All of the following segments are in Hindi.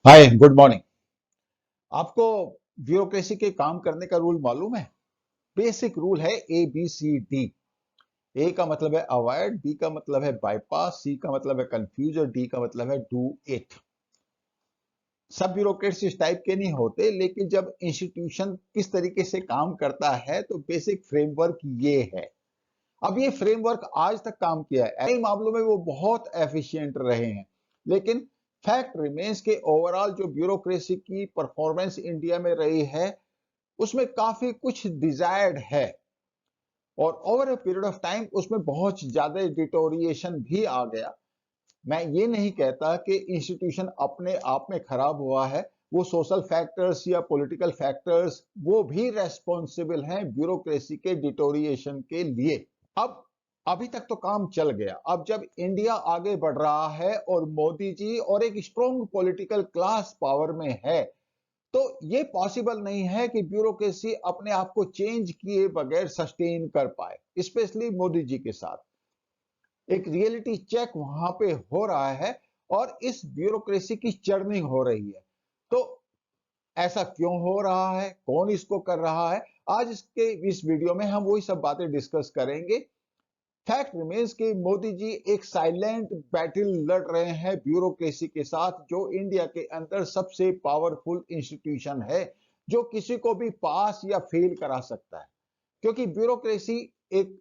हाय, गुड मॉर्निंग। आपको ब्यूरोक्रेसी के काम करने का रूल मालूम है? बेसिक रूल है ABCD। ए का मतलब है अवॉइड, बी का मतलब है बाईपास, सी का मतलब है कंफ्यूज और डी का मतलब है डू इट। सब ब्यूरोक्रेट्स इस टाइप के नहीं होते, लेकिन जब इंस्टीट्यूशन किस तरीके से काम करता है तो बेसिक फ्रेमवर्क ये है। अब ये फ्रेमवर्क आज तक काम किया है, कई मामलों में वो बहुत एफिशिएंट रहे हैं, लेकिन फैक्ट रिमेन्स के ओवरऑल जो ब्यूरोक्रेसी की परफॉर्मेंस इंडिया में रही है उसमें काफी कुछ डिजायर्ड है और over a period of time उसमें बहुत ज्यादा डिटोरिएशन भी आ गया। मैं ये नहीं कहता कि इंस्टीट्यूशन अपने आप में खराब हुआ है, वो सोशल फैक्टर्स या पॉलिटिकल फैक्टर्स वो भी रेस्पॉन्सिबल हैं ब्यूरोक्रेसी के डिटोरिएशन के लिए। अब अभी तक तो काम चल गया, अब जब इंडिया आगे बढ़ रहा है और मोदी जी और एक स्ट्रॉन्ग पॉलिटिकल क्लास पावर में है, तो ये पॉसिबल नहीं है कि ब्यूरोक्रेसी अपने आप को चेंज किए बगैर सस्टेन कर पाए, स्पेशली मोदी जी के साथ। एक रियलिटी चेक वहां पे हो रहा है और इस ब्यूरोक्रेसी की चर्निंग हो रही है। तो ऐसा क्यों हो रहा है, कौन इसको कर रहा है, आज इसके इस वीडियो में हम वही सब बातें डिस्कस करेंगे। फैक्ट रिमेन्स कि मोदी जी एक साइलेंट बैटल लड़ रहे हैं ब्यूरोक्रेसी के साथ, जो इंडिया के अंदर सबसे पावरफुल इंस्टीट्यूशन है, जो किसी को भी पास या फेल करा सकता है। क्योंकि ब्यूरोक्रेसी एक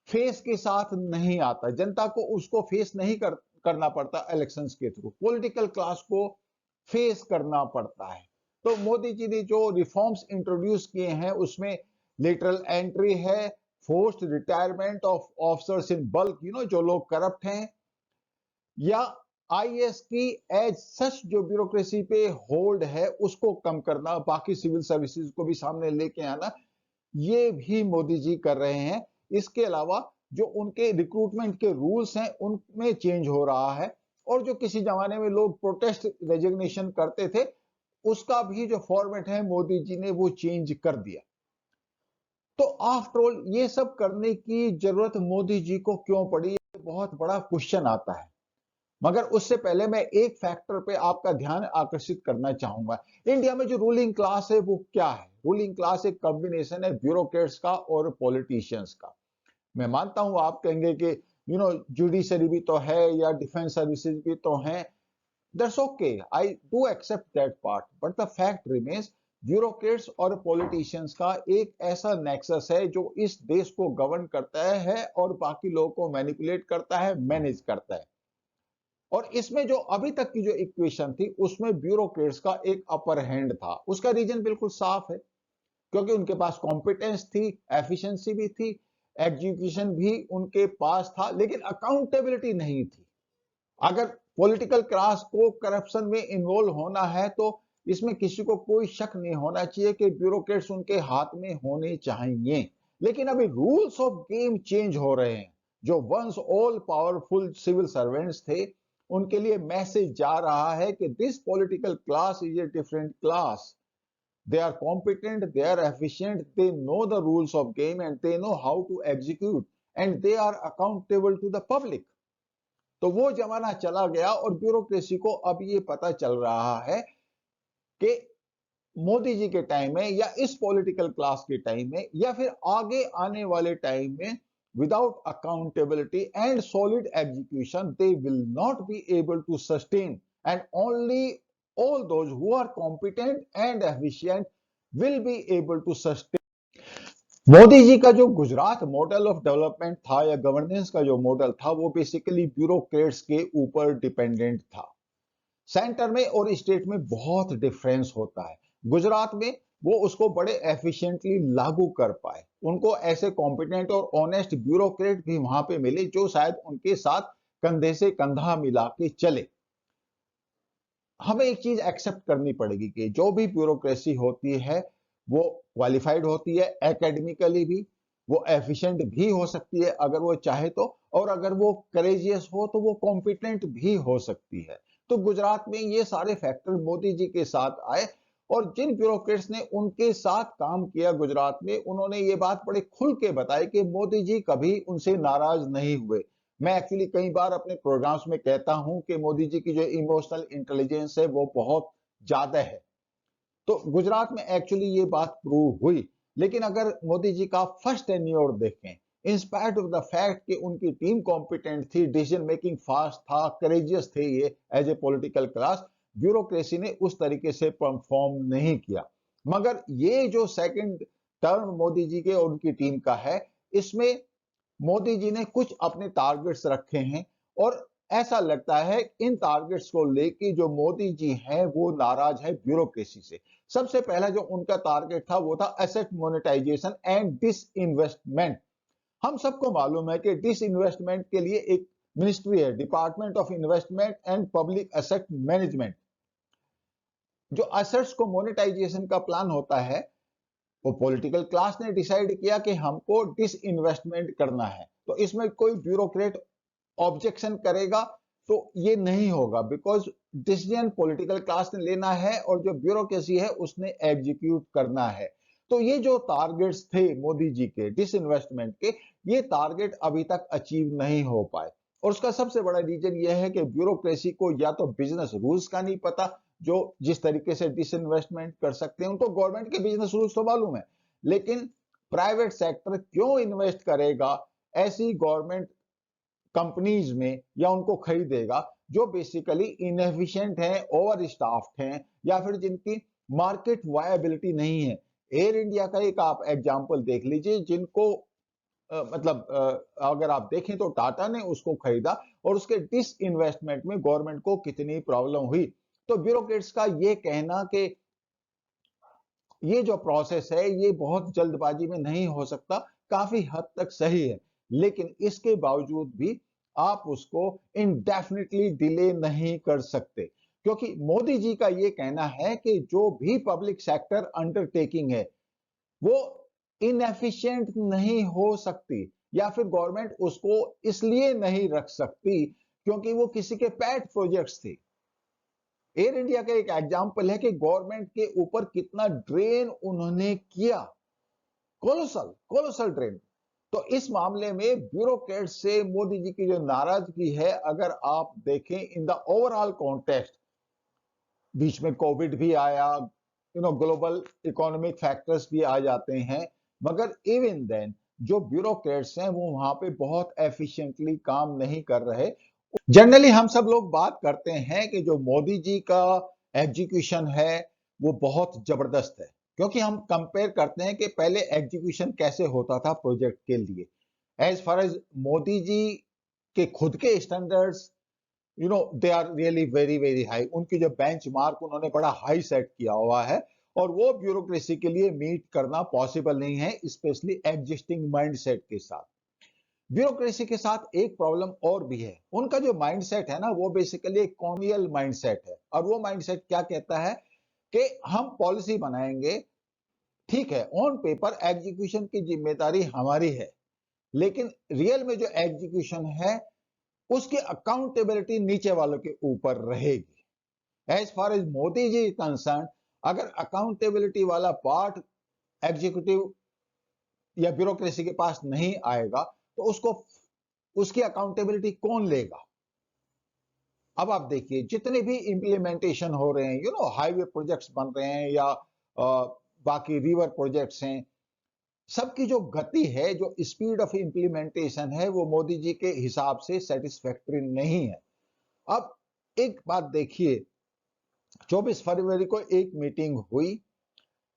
फेस के साथ नहीं आता, जनता को उसको फेस नहीं करना पड़ता, इलेक्शंस के थ्रू पॉलिटिकल क्लास को फेस करना पड़ता है। तो मोदी जी ने जो रिफॉर्म्स इंट्रोड्यूस किए हैं उसमें लिटरल एंट्री है, forced retirement of officers in bulk, जो लोग करप्ट हैं, या आईएएस की एज सच जो ब्यूरोक्रेसी पे होल्ड है उसको कम करना, बाकी सिविल सर्विसेज को भी सामने लेके आना, ये भी मोदी जी कर रहे हैं। इसके अलावा जो उनके रिक्रूटमेंट के रूल्स हैं उनमें चेंज हो रहा है, और जो किसी जमाने में लोग प्रोटेस्ट रेजिग्नेशन करते थे उसका भी जो फॉर्मेट है मोदी जी ने वो चेंज कर दिया। तो आफ्टर ऑल ये सब करने की जरूरत मोदी जी को क्यों पड़ी, ये बहुत बड़ा क्वेश्चन आता है। मगर उससे पहले मैं एक फैक्टर पे आपका ध्यान आकर्षित करना चाहूंगा। इंडिया में जो रूलिंग क्लास है वो क्या है? रूलिंग क्लास एक कॉम्बिनेशन है ब्यूरोक्रेट्स का और पॉलिटिशियंस का। मैं मानता हूं आप कहेंगे कि जुडिशरी भी तो है या डिफेंस सर्विसेज भी तो हैं। That's okay, I do accept that part, but the fact remains bureaucrats और पॉलिटिशियंस का एक ऐसा नेक्सस है जो इस देश को गवर्न करता है और बाकी लोगों को मैनिपुलेट करता है, मैनेज करता है। और इसमें जो अभी तक की जो इक्वेशन थी उसमें ब्यूरोक्रेट्स का एक अपर हैंड था। उसका रीजन बिल्कुल साफ है, क्योंकि उनके पास कॉम्पिटेंस थी, एफिशिएंसी भी थी, एग्जीक्यूशन भी उनके पास था, लेकिन अकाउंटेबिलिटी नहीं थी। अगर पॉलिटिकल क्लास को करप्शन में इन्वॉल्व होना है तो इसमें किसी को कोई शक नहीं होना चाहिए कि ब्यूरोक्रेट्स उनके हाथ में होने चाहिए। लेकिन अभी रूल्स ऑफ गेम चेंज हो रहे हैं। जो once all powerful civil servants थे उनके लिए मैसेज जा रहा है कि this political class is a different class. they are competent, they are efficient, they know the rules of game and they know how to execute, and they are accountable to the public। तो वो जमाना चला गया और ब्यूरोक्रेसी को अब ये पता चल रहा है कि मोदी जी के टाइम में या इस पॉलिटिकल क्लास के टाइम में या फिर आगे आने वाले टाइम में, without accountability and solid execution they will not be able to sustain, and only all those who are competent and efficient will be able to sustain। Modi ji का जो गुजरात मॉडल ऑफ डेवलपमेंट था या गवर्नेंस का जो मॉडल था वो बेसिकली ब्यूरोक्रेट्स के ऊपर डिपेंडेंट था। सेंटर में और स्टेट में बहुत डिफरेंस होता है। गुजरात में वो उसको बड़े एफिशिएंटली लागू कर पाए, उनको ऐसे कॉम्पिटेंट और ऑनेस्ट ब्यूरोक्रेट भी वहां पे मिले जो शायद उनके साथ कंधे से कंधा मिला के चले। हमें एक चीज एक्सेप्ट करनी पड़ेगी कि जो भी ब्यूरोक्रेसी होती है वो क्वालिफाइड होती है, एकेडमिकली भी वो एफिशिएंट भी हो सकती है अगर वो चाहे तो, और अगर वो करेजियस हो तो वो कॉम्पिटेंट भी हो सकती है। तो गुजरात में ये सारे फैक्टर मोदी जी के साथ आए, और जिन ब्यूरोक्रेट्स ने उनके साथ काम किया गुजरात में, उन्होंने ये बात बड़े खुल के बताई कि मोदी जी कभी उनसे नाराज नहीं हुए। मैं एक्चुअली कई बार अपने प्रोग्राम्स में कहता हूं कि मोदी जी की जो इमोशनल इंटेलिजेंस है वो बहुत ज्यादा है। तो गुजरात में एक्चुअली ये बात प्रूव हुई। लेकिन अगर मोदी जी का फर्स्ट टेन्योर देखें, in spite of the fact कि उनकी टीम कॉम्पिटेंट थी, डिसीजन मेकिंग फास्ट था, करेजियस थे ये as a political class, bureaucracy ने उस तरीके से परफॉर्म नहीं किया। मगर ये जो सेकंड टर्म मोदी जी के और उनकी टीम का है, इसमें मोदी जी ने कुछ अपने टारगेट्स रखे हैं और ऐसा लगता है इन टारगेट्स को लेके जो मोदी जी हैं वो नाराज है ब्यूरोक्रेसी से। सबसे पहला जो उनका टारगेट था वो था एसेट मोनेटाइजेशन एंड डिसइन्वेस्टमेंट। हम सबको मालूम है कि डिसइन्वेस्टमेंट के लिए एक मिनिस्ट्री है, department of investment and public asset management. जो एसेट्स को मोनेटाइजेशन का प्लान होता है, वो पॉलिटिकल क्लास ने डिसाइड किया कि हमको डिसइन्वेस्टमेंट करना है, तो इसमें कोई ब्यूरोक्रेट ऑब्जेक्शन करेगा तो ये नहीं होगा, बिकॉज डिसीजन पॉलिटिकल क्लास ने लेना है और जो ब्यूरोक्रेसी है उसने एग्जीक्यूट करना है। तो ये जो टारगेट्स थे मोदी जी के डिसइन्वेस्टमेंट के, ये टारगेट अभी तक अचीव नहीं हो पाए। और उसका सबसे बड़ा रीजन ये है कि ब्यूरोक्रेसी को या तो बिजनेस रूल्स का नहीं पता, जो जिस तरीके से डिसइन्वेस्टमेंट कर सकते हैं। उनको गवर्नमेंट के बिजनेस रूल्स तो मालूम है, लेकिन प्राइवेट सेक्टर क्यों इन्वेस्ट करेगा ऐसी गवर्नमेंट कंपनीज में या उनको खरीदेगा जो बेसिकली इनएफिशिएंट हैं, ओवर स्टाफ्ड हैं, या फिर जिनकी मार्केट वायबिलिटी नहीं है। एयर इंडिया का एक आप एग्जांपल देख लीजिए, जिनको अगर आप देखें तो टाटा ने उसको खरीदा और उसके डिस इन्वेस्टमेंट में गवर्नमेंट को कितनी प्रॉब्लम हुई। तो ब्यूरोक्रेट्स का ये कहना कि ये जो प्रोसेस है ये बहुत जल्दबाजी में नहीं हो सकता, काफी हद तक सही है। लेकिन इसके बावजूद भी आप उसको इंडेफिनिटली डिले नहीं कर सकते, क्योंकि मोदी जी का ये कहना है कि जो भी पब्लिक सेक्टर अंडरटेकिंग है वो इनएफिशिएंट नहीं हो सकती, या फिर गवर्नमेंट उसको इसलिए नहीं रख सकती क्योंकि वो किसी के पेट प्रोजेक्ट्स थे। एयर इंडिया का एक एग्जांपल है कि गवर्नमेंट के ऊपर कितना ड्रेन उन्होंने किया, कोलोसल कोलोसल ड्रेन। तो इस मामले में ब्यूरोक्रेट से मोदी जी की जो नाराजगी है, अगर आप देखें इन द ओवरऑल कॉन्टेक्स्ट, बीच में कोविड भी आया, ग्लोबल इकोनॉमिक फैक्टर्स भी आ जाते हैं, मगर इवन देन जो ब्यूरोक्रेट्स हैं वो वहां पे बहुत एफिशिएंटली काम नहीं कर रहे। जनरली हम सब लोग बात करते हैं कि जो मोदी जी का एग्जीक्यूशन है वो बहुत जबरदस्त है, क्योंकि हम कंपेयर करते हैं कि पहले एग्जीक्यूशन कैसे होता था प्रोजेक्ट के लिए। As far as Modi ji के खुद के standards, they are really very very high. उनकी जो बेंचमार्क उन्होंने बड़ा हाई सेट किया हुआ है, और वो ब्यूरोक्रेसी के लिए मीट करना पॉसिबल नहीं है, स्पेशली एग्जिस्टिंग माइंडसेट के साथ। ब्यूरोक्रेसी के साथ एक प्रॉब्लम और भी है, उनका जो माइंडसेट है ना वो बेसिकली एक कॉलोनियल माइंडसेट है। और वो माइंडसेट क्या कहता है कि हम पॉलिसी बनाएंगे, ठीक है, ऑन पेपर एग्जीक्यूशन की जिम्मेदारी हमारी है, लेकिन रियल में जो एग्जीक्यूशन है उसकी अकाउंटेबिलिटी नीचे वालों के ऊपर रहेगी। एज फार एज मोदी जी कंसर्न, अगर अकाउंटेबिलिटी वाला पार्ट एग्जीक्यूटिव या ब्यूरोक्रेसी के पास नहीं आएगा तो उसको उसकी अकाउंटेबिलिटी कौन लेगा। अब आप देखिए जितने भी इंप्लीमेंटेशन हो रहे हैं, हाईवे प्रोजेक्ट्स बन रहे हैं या बाकी रिवर प्रोजेक्ट्स हैं, सबकी जो गति है, जो स्पीड ऑफ इंप्लीमेंटेशन है, वो मोदी जी के हिसाब से सेटिस्फैक्टरी नहीं है। अब एक बात देखिए, 24 फरवरी को एक मीटिंग हुई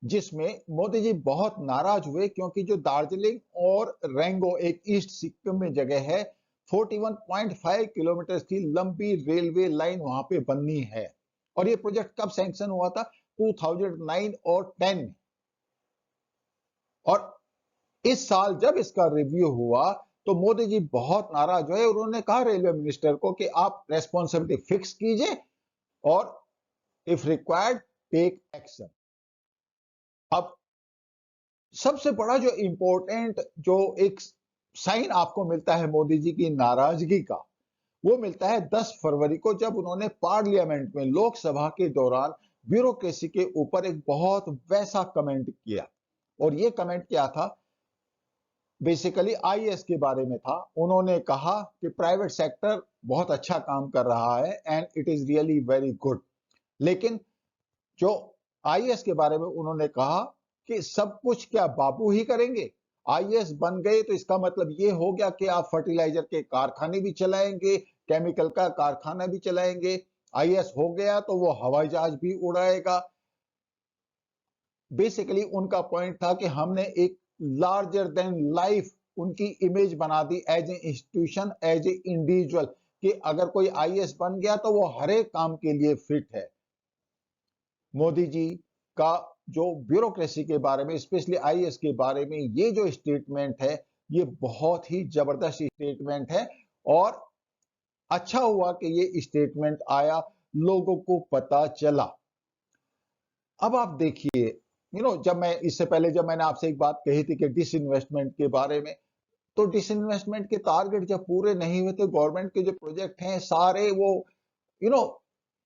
जिसमें मोदी जी बहुत नाराज हुए, क्योंकि जो दार्जिलिंग और रेंगो एक ईस्ट सिक्किम में जगह है, 41.5 किलोमीटर की लंबी रेलवे लाइन वहां पे बननी है। और ये प्रोजेक्ट कब सैंक्शन हुआ था? 2009 और 10 में। और इस साल जब इसका रिव्यू हुआ तो मोदी जी बहुत नाराज हुए, और उन्होंने कहा रेलवे मिनिस्टर को कि आप रेस्पॉन्सिबिलिटी फिक्स कीजिए और इफ रिक्वायर्ड टेक एक्शन। अब सबसे बड़ा जो इंपॉर्टेंट जो एक साइन आपको मिलता है मोदी जी की नाराजगी का, वो मिलता है 10 फरवरी को, जब उन्होंने पार्लियामेंट में लोकसभा के दौरान ब्यूरोक्रेसी के ऊपर एक बहुत वैसा कमेंट किया। और ये कमेंट क्या था? बेसिकली आईएएस के बारे में था। उन्होंने कहा कि प्राइवेट सेक्टर बहुत अच्छा काम कर रहा है and it is really very good. लेकिन जो आईएएस के बारे में उन्होंने कहा कि सब कुछ क्या बाबू ही करेंगे? आईएएस बन गए तो इसका मतलब ये हो गया कि आप फर्टिलाइजर के कारखाने भी चलाएंगे, केमिकल का कारखाना भी चलाएंगे। आईएएस हो गया तो वो हवाई जहाज भी उड़ाएगा। बेसिकली उनका पॉइंट था कि हमने एक लार्जर देन लाइफ उनकी इमेज बना दी as a institution, as a individual, कि अगर कोई आईएएस बन गया तो वो हर एक काम के लिए फिट है। मोदी जी का जो ब्यूरोक्रेसी के बारे में, स्पेशली आईएएस के बारे में ये जो स्टेटमेंट है, ये बहुत ही जबरदस्त स्टेटमेंट है। और अच्छा हुआ कि ये स्टेटमेंट आया, लोगों को पता चला। अब आप देखिए, जब मैं इससे पहले जब मैंने आपसे एक बात कही थी कि डिसइन्वेस्टमेंट के बारे में, तो डिसइन्वेस्टमेंट के टारगेट जब पूरे नहीं हुए तो गवर्नमेंट के जो प्रोजेक्ट हैं सारे वो यू नो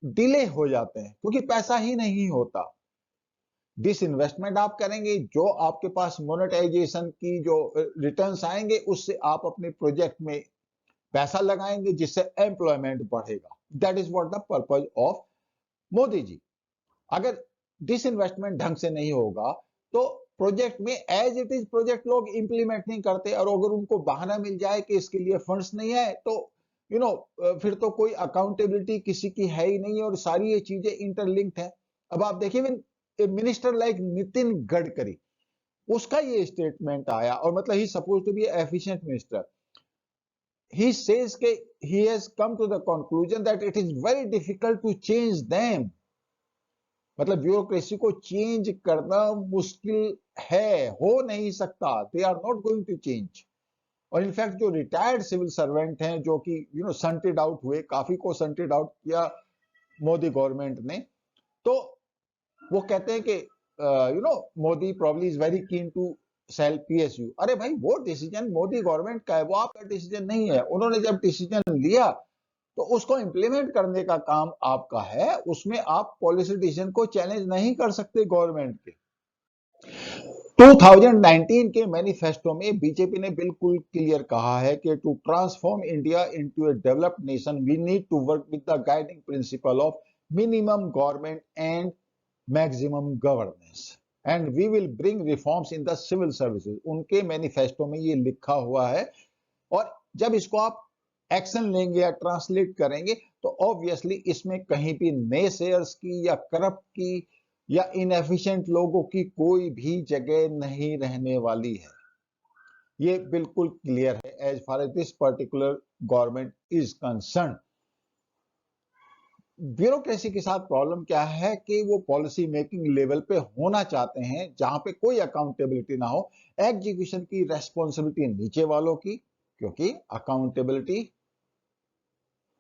डिले हो जाते हैं क्योंकि पैसा ही नहीं होता। डिसइन्वेस्टमेंट आप करेंगे, जो आपके पास मोनेटाइजेशन की जो रिटर्न्स आएंगे उससे आप अपने प्रोजेक्ट में पैसा लगाएंगे जिससे एम्प्लॉयमेंट बढ़ेगा। That is what the purpose of Modi ji. अगर डिसइन्वेस्टमेंट ढंग से नहीं होगा तो प्रोजेक्ट में एज इट इज प्रोजेक्ट लोग इंप्लीमेंट नहीं करते, और अगर उनको बहाना मिल जाए कि इसके लिए फंड्स नहीं है तो फिर तो कोई अकाउंटेबिलिटी किसी की है ही नहीं, और सारी ये चीजें इंटरलिंक्ड है। अब आप देखिए मिनिस्टर लाइक नितिन गडकरी, उसका ये स्टेटमेंट आया, और मतलब ही suppose to be efficient minister, he says कि he has come to the conclusion that it is very difficult to change them। मतलब ब्यूरोक्रेसी को चेंज करना मुश्किल है, हो नहीं सकता, they are not going to change. और इनफैक्ट जो रिटायर्ड सिविल सर्वेंट हैं जो कि सन्टेड आउट हुए, काफी को सन्टेड आउट किया मोदी गवर्नमेंट ने, तो वो कहते हैं कि Modi probably is very keen to sell PSU. अरे भाई, वो डिसीजन मोदी गवर्नमेंट का है, वो आपका डिसीजन नहीं है। उन्होंने जब डिसीजन लिया तो उसको इंप्लीमेंट करने का काम आपका है, उसमें आप पॉलिसी डिसीजन को चैलेंज नहीं कर सकते गवर्नमेंट के। 2019 के मैनिफेस्टो में बीजेपी ने बिल्कुल क्लियर कहा है कि to transform India into a developed nation we need to work with the guiding principle of minimum government and maximum governance and we will bring reforms in the civil services. उनके मैनिफेस्टो में ये लिखा हुआ है, और जब इसको आप एक्शन लेंगे या ट्रांसलेट करेंगे तो ऑब्वियसली इसमें कहीं भी नेसेयर्स की या करप्ट की या इनएफिशिएंट लोगों की कोई भी जगह नहीं रहने वाली है। ये बिल्कुल क्लियर है as far as this particular government is concern. Bureaucracy के साथ प्रॉब्लम क्या है कि वो पॉलिसी मेकिंग लेवल पे होना चाहते हैं जहां पे कोई अकाउंटेबिलिटी ना हो, एग्जीक्यूशन की रेस्पॉन्सिबिलिटी नीचे वालों की, क्योंकि अकाउंटेबिलिटी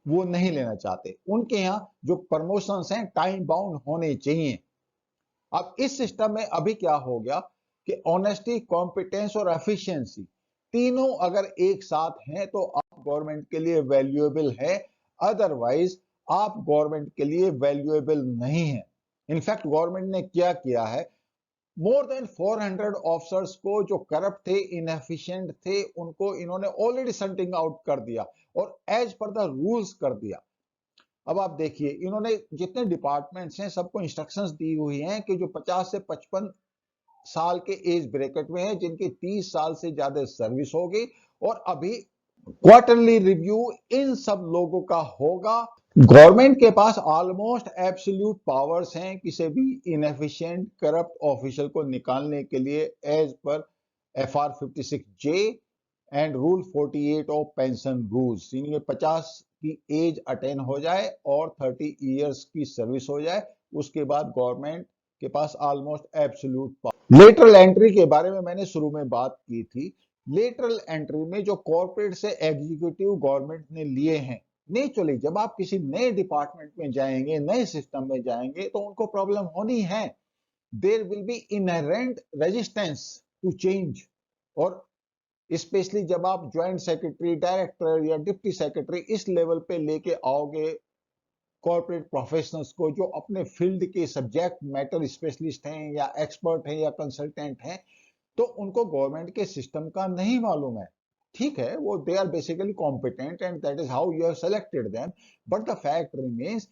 वो नहीं लेना चाहते। उनके यहां जो प्रमोशंस हैं टाइम बाउंड होने चाहिए। अब इस सिस्टम में अभी क्या हो गया कि ऑनेस्टी, कॉम्पिटेंस और एफिशिएंसी तीनों अगर एक साथ हैं तो आप गवर्नमेंट के लिए वैल्यूएबल है, अदरवाइज आप गवर्नमेंट के लिए वैल्यूएबल नहीं है। इनफैक्ट गवर्नमेंट ने क्या किया है, मोर देन 400 ऑफिसर्स को जो करप्ट थे, इनएफिशिएंट थे, उनको इन्होंने ऑलरेडी सटिंग आउट कर दिया और एज पर द रूल्स कर दिया। अब आप देखिए, इन्होंने जितने डिपार्टमेंट्स हैं सबको इंस्ट्रक्शंस दी हुई हैं कि जो 50 से 55 साल के एज ब्रैकेट में है, जिनकी 30 साल से ज्यादा सर्विस होगी, और अभी क्वार्टरली रिव्यू इन सब लोगों का होगा। गवर्नमेंट के पास ऑलमोस्ट एब्सोल्यूट पावर्स हैं किसी भी इनएफिशिएंट करप्ट ऑफिशियल को निकालने के लिए as per FR 56J and rule 48 of pension rules. यानी 50 की एज अटेन हो जाए और 30 इयर्स की सर्विस हो जाए, उसके बाद गवर्नमेंट के पास almost absolute power. Lateral entry के बारे में मैंने शुरू में बात की थी। लेटरल एंट्री में जो कॉर्पोरेट से एग्जीक्यूटिव गवर्नमेंट ने लिए हैं, नेचुरली जब आप किसी नए डिपार्टमेंट में जाएंगे, नए सिस्टम में जाएंगे तो उनको प्रॉब्लम होनी है। There will be inherent resistance to change, और स्पेशली जब आप ज्वाइंट सेक्रेटरी, डायरेक्टर या डिप्टी सेक्रेटरी इस लेवल पे लेके आओगे कॉर्पोरेट प्रोफेशनल्स को, जो अपने फील्ड के सब्जेक्ट मैटर स्पेशलिस्ट हैं या एक्सपर्ट हैं या कंसल्टेंट हैं, तो उनको गवर्नमेंट के सिस्टम का नहीं मालूम है। ठीक है, वो they are basically competent and that is how you have selected them, but the fact remains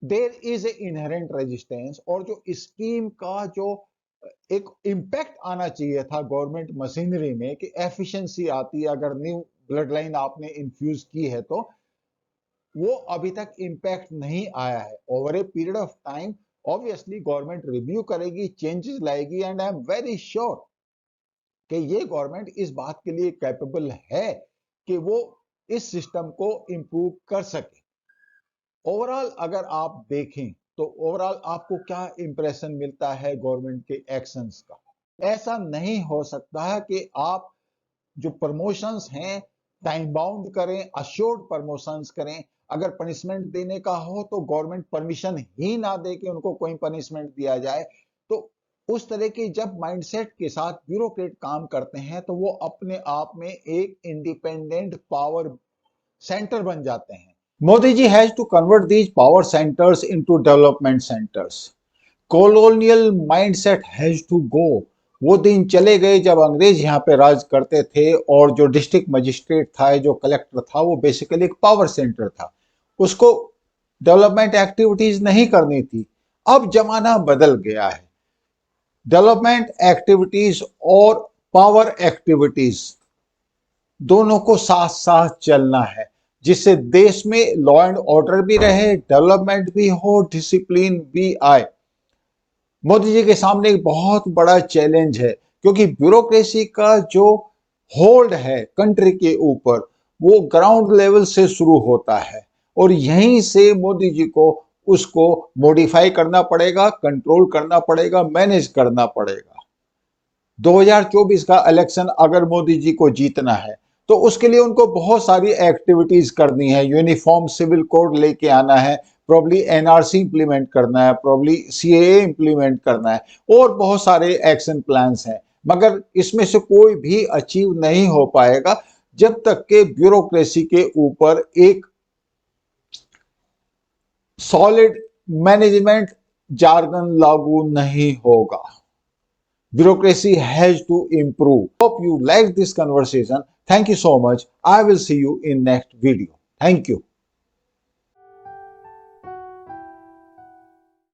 there is a inherent resistance. और जो स्कीम का जो एक इम्पैक्ट आना चाहिए था गवर्नमेंट मशीनरी में कि एफिशिएंसी आती है अगर न्यू ब्लड लाइन आपने इन्फ्यूज की है, तो वो अभी तक इम्पैक्ट नहीं आया है। Over a period of time obviously government review करेगी, चेंजेस लाएगी, and I am very sure कि ये गवर्नमेंट इस बात के लिए कैपेबल है कि वो इस सिस्टम को इंप्रूव कर सके। ओवरऑल अगर आप देखें तो ओवरऑल आपको क्या इंप्रेशन मिलता है गवर्नमेंट के एक्शंस का? ऐसा नहीं हो सकता है कि आप जो प्रमोशंस हैं टाइम बाउंड करें, अश्योर्ड प्रमोशंस करें। अगर पनिशमेंट देने का हो तो गवर्नमेंट परमिशन ही ना दे कि उनको कोई पनिशमेंट दिया जाए। तो उस तरह के जब माइंडसेट के साथ ब्यूरोक्रेट काम करते हैं तो वो अपने आप में एक इंडिपेंडेंट पावर सेंटर बन जाते हैं। Modi ji has to convert these power centers into development centers. Colonial mindset has to go. वो दिन चले गए जब अंग्रेज यहाँ पे राज करते थे और जो डिस्ट्रिक्ट मजिस्ट्रेट था, जो कलेक्टर था, वो बेसिकली एक पावर सेंटर था। उसको डेवलपमेंट एक्टिविटीज नहीं करनी थी। अब जमाना बदल गया है। डेवलपमेंट एक्टिविटीज और पावर एक्टिविटीज दोनों को साथ साथ चलना है, जिससे देश में लॉ एंड ऑर्डर भी रहे, डेवलपमेंट भी हो, डिसिप्लिन भी आए। मोदी जी के सामने एक बहुत बड़ा चैलेंज है, क्योंकि ब्यूरोक्रेसी का जो होल्ड है कंट्री के ऊपर वो ग्राउंड लेवल से शुरू होता है, और यहीं से मोदी जी को उसको मॉडिफाई करना पड़ेगा, कंट्रोल करना पड़ेगा, मैनेज करना पड़ेगा। 2024 का इलेक्शन अगर मोदी जी को जीतना है तो उसके लिए उनको बहुत सारी एक्टिविटीज करनी है। यूनिफॉर्म सिविल कोड लेके आना है, प्रॉब्ली एनआरसी इंप्लीमेंट करना है, प्रॉब्ली सीएए इंप्लीमेंट करना है, और बहुत सारे एक्शन प्लान्स हैं। मगर इसमें से कोई भी अचीव नहीं हो पाएगा जब तक के ब्यूरोक्रेसी के ऊपर एक सॉलिड मैनेजमेंट जार्गन लागू नहीं होगा। Bureaucracy has to improve. Hope you like this conversation. Thank you so much. I will see you in next video. Thank you.